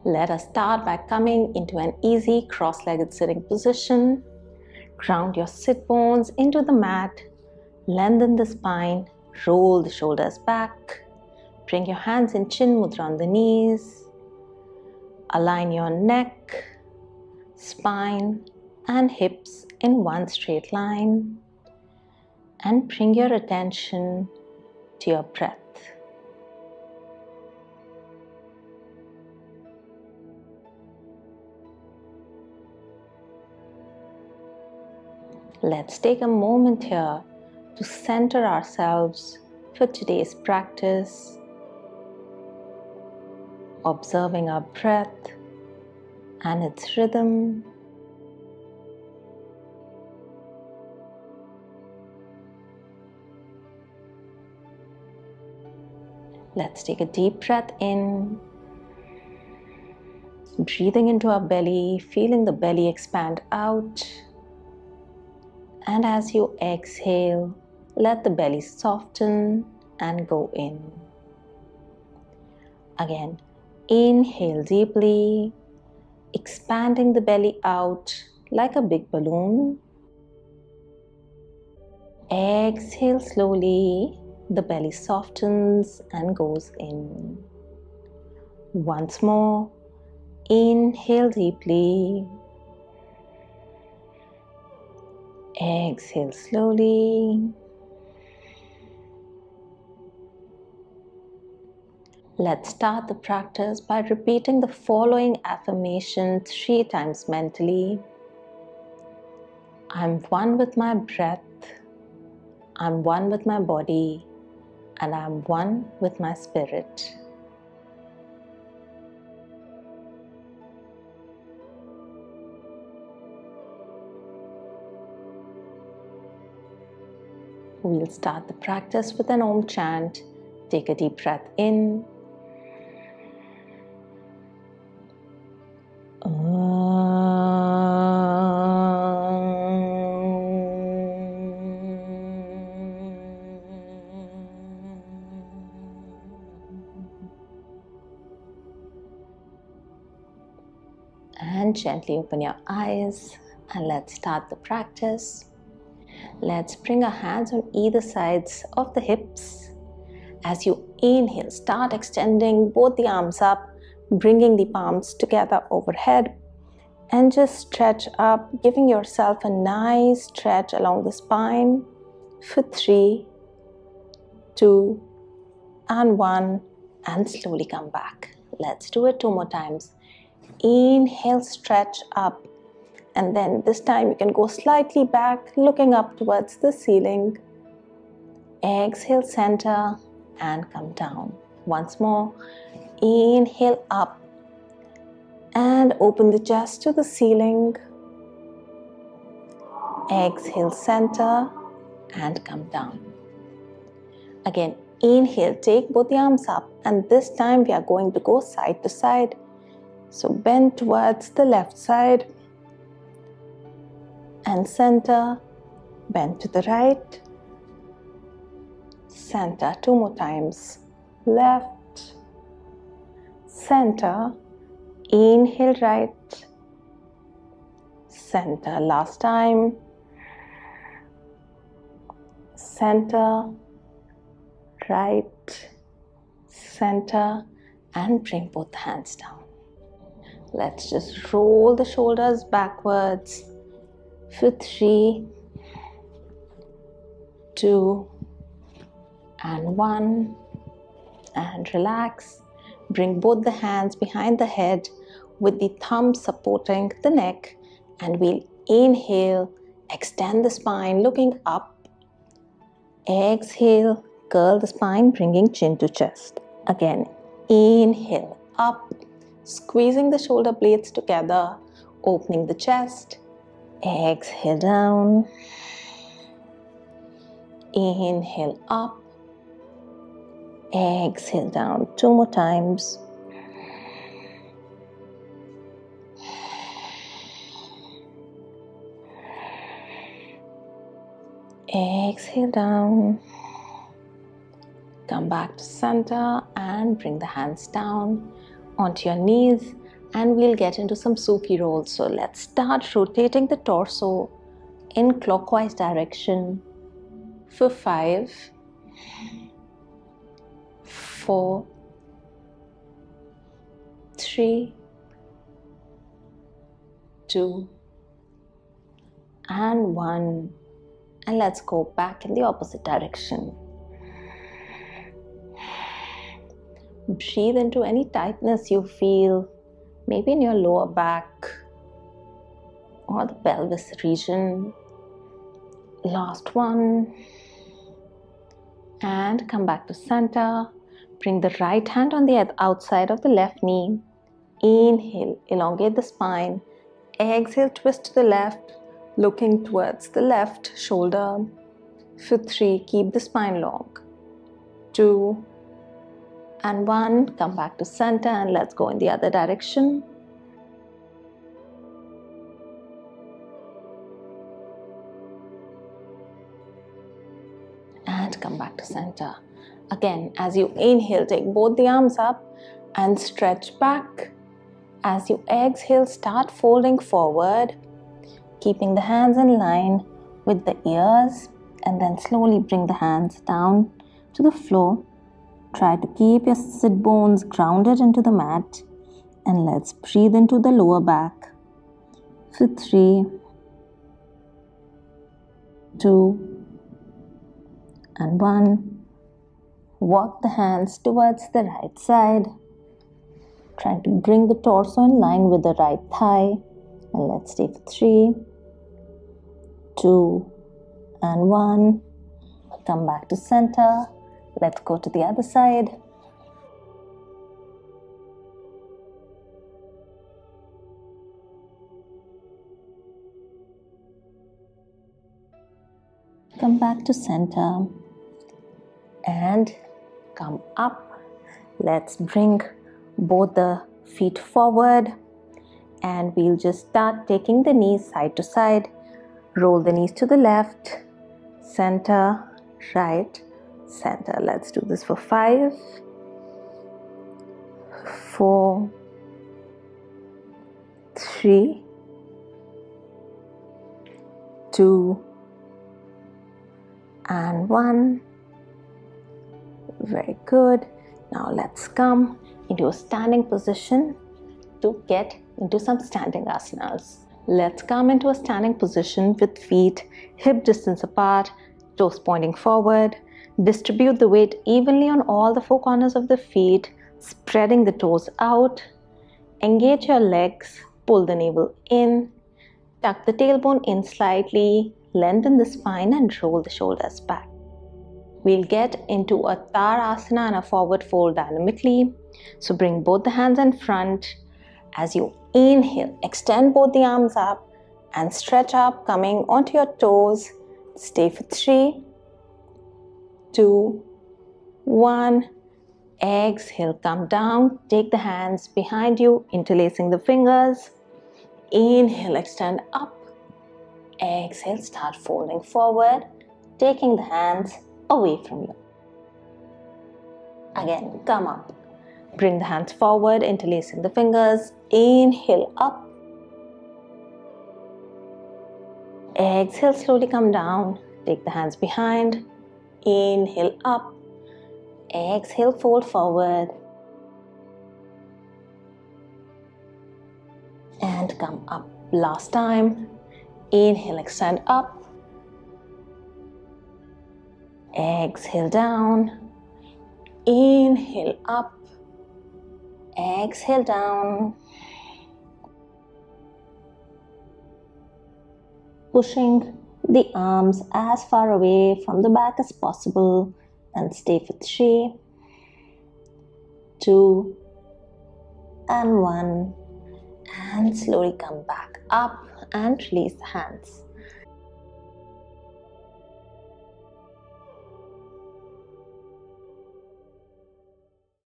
Let us start by coming into an easy cross-legged sitting position. Ground your sit bones into the mat. Lengthen the spine. Roll the shoulders back. Bring your hands in chin mudra on the knees. Align your neck, spine, and hips in one straight line. And bring your attention to your breath. Let's take a moment here to center ourselves for today's practice, observing our breath and its rhythm. Let's take a deep breath in, breathing into our belly, feeling the belly expand out. And as you exhale, let the belly soften and go in. Again, inhale deeply, expanding the belly out like a big balloon. Exhale slowly, the belly softens and goes in. Once more, inhale deeply. Exhale slowly. Let's start the practice by repeating the following affirmation 3 times mentally. I'm one with my breath, I'm one with my body, and I'm one with my spirit. We'll start the practice with an Om chant. Take a deep breath in. And gently open your eyes and let's start the practice. Let's bring our hands on either sides of the hips. As you inhale, start extending both the arms up, bringing the palms together overhead, and just stretch up, giving yourself a nice stretch along the spine for 3, 2, and 1, and slowly come back. Let's do it 2 more times. Inhale, stretch up, and then this time you can go slightly back, looking up towards the ceiling. Exhale, center, and come down. Once more, inhale up and open the chest to the ceiling. Exhale, center, and come down. Again, inhale, take both the arms up, and this time we are going to go side to side. So bend towards the left side and center, bend to the right, center 2 more times, left, center, inhale right, center last time, center, right, center, and bring both hands down. Let's just roll the shoulders backwards for 3, 2, and 1, and relax. Bring both the hands behind the head with the thumbs supporting the neck, and we'll inhale, extend the spine looking up. Exhale, curl the spine, bringing chin to chest. Again, inhale up, squeezing the shoulder blades together, opening the chest. Exhale down. Inhale up. Exhale down 2 more times. Exhale down. Come back to center and bring the hands down onto your knees. and we'll get into some Sufi rolls. So let's start rotating the torso in clockwise direction for 5, 4, 3, 2, and 1. And let's go back in the opposite direction. Breathe into any tightness you feel, maybe in your lower back or the pelvis region. Last one. And come back to center. Bring the right hand on the outside of the left knee. Inhale, elongate the spine. Exhale, twist to the left, looking towards the left shoulder. For 3, keep the spine long. 2, and 1. Come back to center and let's go in the other direction. And come back to center. Again, as you inhale, take both the arms up and stretch back. As you exhale, start folding forward, keeping the hands in line with the ears, and then slowly bring the hands down to the floor. Try to keep your sit bones grounded into the mat, and let's breathe into the lower back for 3, 2, and 1. Walk the hands towards the right side. Try to bring the torso in line with the right thigh, and let's stay for 3, 2, and 1. Come back to center. Let's go to the other side. Come back to center and come up. Let's bring both the feet forward and we'll just start taking the knees side to side. Roll the knees to the left, center, right, center. Let's do this for 5, 4, 3, 2, and 1. Very good. Now let's come into a standing position to get into some standing asanas. Let's come into a standing position with feet hip distance apart, toes pointing forward. Distribute the weight evenly on all the 4 corners of the feet, spreading the toes out. Engage your legs, pull the navel in, tuck the tailbone in slightly, lengthen the spine and roll the shoulders back. We'll get into a Tadasana and a forward fold dynamically. So bring both the hands in front. As you inhale, extend both the arms up and stretch up, coming onto your toes. Stay for 3, 2, 1. Exhale, come down. Take the hands behind you, interlacing the fingers. Inhale, extend up. Exhale, start folding forward, taking the hands away from you. Again, come up. Bring the hands forward, interlacing the fingers. Inhale, up. Exhale, slowly come down. Take the hands behind. Inhale, up. Exhale, fold forward. And come up. Last time. Inhale, extend up. Exhale, down. Inhale, up. Exhale, down. Pushing the arms as far away from the back as possible and stay for 3, 2, and 1. And slowly come back up and release the hands.